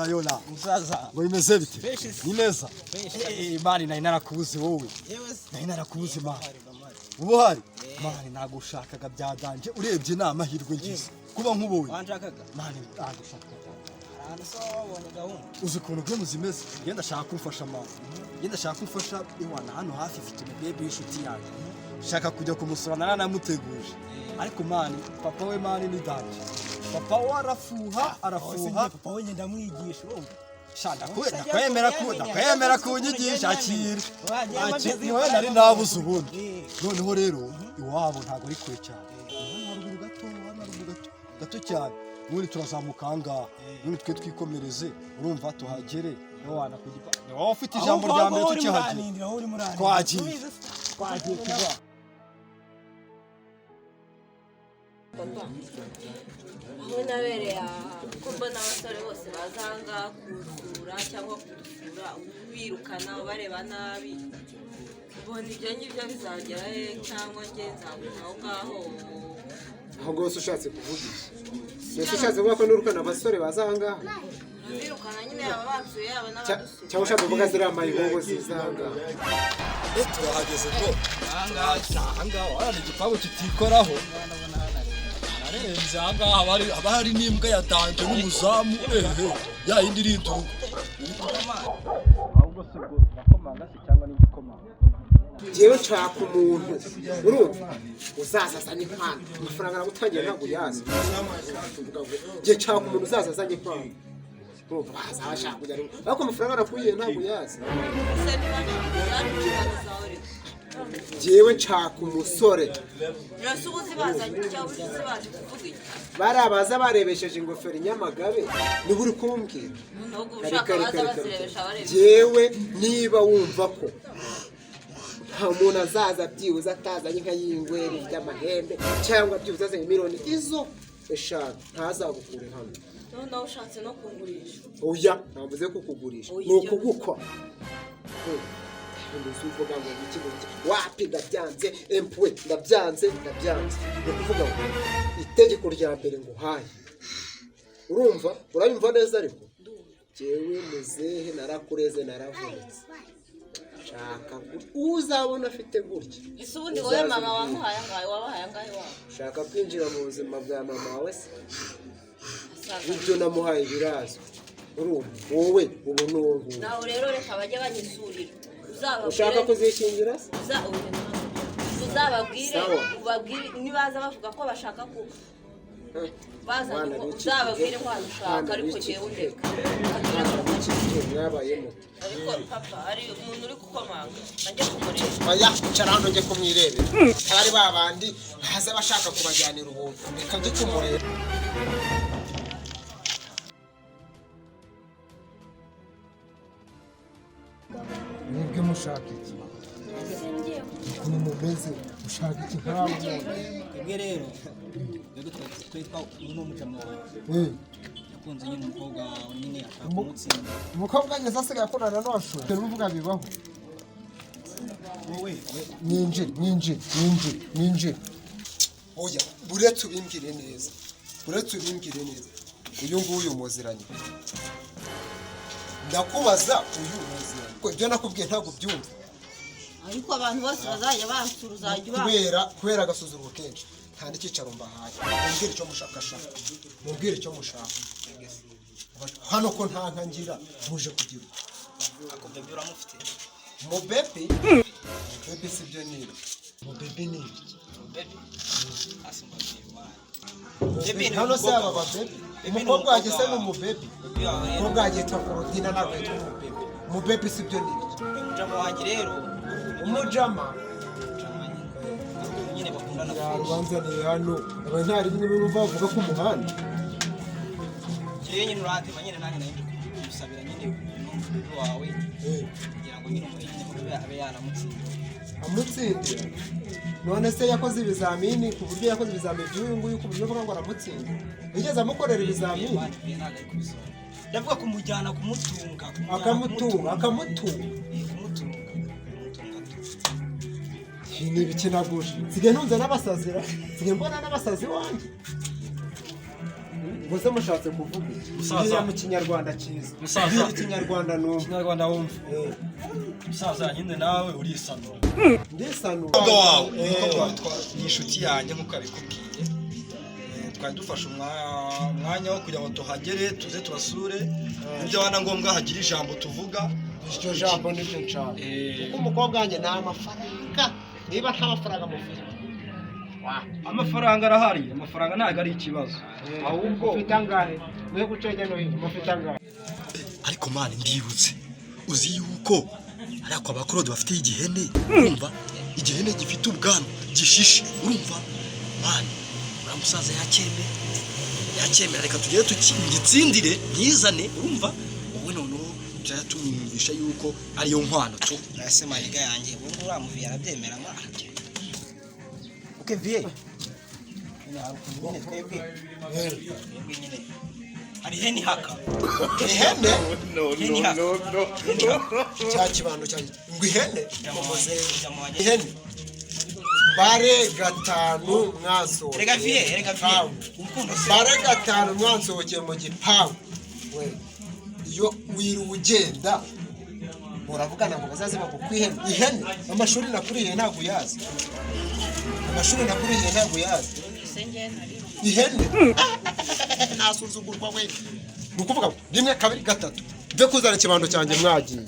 yola musaza ngo bimeze bite ni neza mani nari narakubuze wowe nari narakubuze mani ubuhari mani nagushakaga byadanje urebye n'amahirwe ngize kuba nk'uboye wanshakaga mani nagushakaga ahantu so wabonye gahunda uzi ukuntu bwe muzimeze ngenda shaka kumfasha mani ngenda shaka kumfasha iwana hano hafi ifite bebe y'inshuti yanjye shaka kujya kumusura nanamuteguje ariko mani papa we mani ni danje papa we arafuha papa we ngenda mwigisha urumva shanda kwemera kunyigisha akira niwe nari nabuze ubundi noneho rero iwabo ntabwo ari kure cyane haruguru gato cyane none turazamuka ahangaha none twe twikomereze urumva tuhagere wana kugipa wowe ufite ijambo rya mbere tukihagera twagiye kuba aho nabereye ko mbona abasore bose bazanga kuzura cyangwa kudusura birukana bareba nabi ubona ibyo ngibyo bizagera he cyangwa njye nzabona aho ngaho aho rwose ushatse kuvuga iki ushatse kuvuga ko nirukana abasore bazanga birukana nyine aba bapfuye yaba n'abadusura cyangwa ushaka kuvuga ziriya mayibobo zizanga turahageze ko ahangaha warana igipangu kitikoraho arenze ahangaha haba hari n'imbwa yatanje n'umuzamu ya yindi iri intugu ahubwo se bwo nakomanga se cyangwa n'igikomanga jewe nshaka umuntu urumva uzaza azanye impano amafaranga aragutangiye ntabwo uyazi je nshaka umuntu uzaza azanye impano urumva baza bashaka kujya ariko amafaranga arakuye ntabwo uyazi jewe nshaka umusore birasubuzi bazanye cyangwa uzibaje kuvuga iki barabaza barebesheje ingofero inyamagabe niba uri kumbwira jewe niba wumva ko nta muntu azaza byibuze atazanye inka y'ingweri ry'amahembe cyangwa byibuze azanye miliyoni izo 5 ntazagukure hano noneho ushatse no kugurisha oya ntambuze kukugurisha ni ukugukwa uvuga ngo ikigo wapi ndabyanze empwe ndabyanze ni ukuvuga ngo itegeko rya mbere ngo haye urumva uranyumva neza ariko jewe muzehe narakureze naravunitse shaka uzabona afite gutya ese ubundi wowe mama wamuhaye angahe wabahaye angahe wawe shaka kwinjira mu buzima bwa mama wawe se ibyo namuhaye birazwi urumva wowe ubu n'uwo nguwo nawe rero reka bajye banyisurira ushaka kuzishingira se uzababwire nibaza bavuga ko bashaka ku baza uzababwire ko ushaka ariko jewe undeka mwabaye muto ariko papa hari umuntu uri gukomanga najye kumureba oya cara hano njye kumwirebera abari babandi baza bashaka kubajyanira ubuntu reka njye kumureba mwebwe mushaka iki ukuntu mumeze ushaka iki nkawe twebwe rero twitwa uno mujama wawe yakunze nyine umukobwa nyine ashaka kumutsinda umukobwa ngeze asigaye akorana n'abasho dore uvuga bibaho wowe ninjire oya uretse ubimbwire neza uyu nguyu muziranye ndakubaza uyu muziranye ko ibyo nakubwiye ntabwo byumva ariko abantu bose bazajya bansura uzajya kubera agasuzuguro kenshi nta n'icyicaro mbahaye mubwire icyo mushaka hano ko nta nka ngira muje kugira ako bebe uramufite mubebi si byo niba mubebi ni bebe asumba bebe hano se aba babebi umukobwa wageze ni umubebi umukobwa yagitwa Korodina ntabwo yitwa umubebi mubebi si byo niba umujama wanjye rero umujama nyine bakundana banzaniye hano aba ntari bimwe bumva bavuga ko umuhanda jewe nyine urandeba nyine nanjye naje gusabira nyine n'umubiri wawe kugira ngo nyine muri nyine abe yaramutsinda amutsindira none se yakoze ibizamini ku buryo yakoze ibizamini by'uyu nguyu ku buryo avuga ngo aramutsinda yigeze amukorera ibizamini ndavuga kumujyana kumutunga akamutunga ni ibikinaguje nsigaye ntunze n'abasazira nsigaye mbona n'abasazi wanjye ubwo se mushatse kuvuga iki mu kinyarwanda cyiza musaza ikinyarwanda numva ikinyarwanda wumva musaza nyine nawe urisanura ndisanura umukobwa wawe ni inshuti yanjye nk'uko abikubwiye twari dufashe umwanya wo kugira ngo tuhagere tuze tubasure ibyo wana ngombwa hagira ijambo tuvuga iryo jambo niryo nshaka kuko umukobwa wanjye nta mafaranga niba nta mafaranga mufite amafaranga arahari amafaranga ntabwo ari ikibazo ahubwo ufite angahe mwe gucenge no hino mufite angahe ariko mani ndibutse uzi yuko ariko abakorode bafite igihene urumva igihene gifite ubwanwa gishishe urumva mani uramusaza yakemera reka tugere tukingitsindire ntizane urumva wowe noneho tujya tumwumvisha yuko ariyo nkwano tu ese mariga yanjye ubu uramuviye arabyemera mara vie twebwe nyine hari ihene ihaka ihene no cya kibando cyanjye ngo ihene ihene bare gatanu mwasohoke rega vie bare gatanu mwansohokeye mu gipangu we iyo wiru ugenda uravugana ngo bazaze bagukwihene ihene amashuri nakuriye ntabwo yazi amashuri nakuriye ntabwo yazi ihene nasuzugurwa we ni ukuvuga rimwe kabiri gatatu mve kuzana ikibando cyanjye mwagiye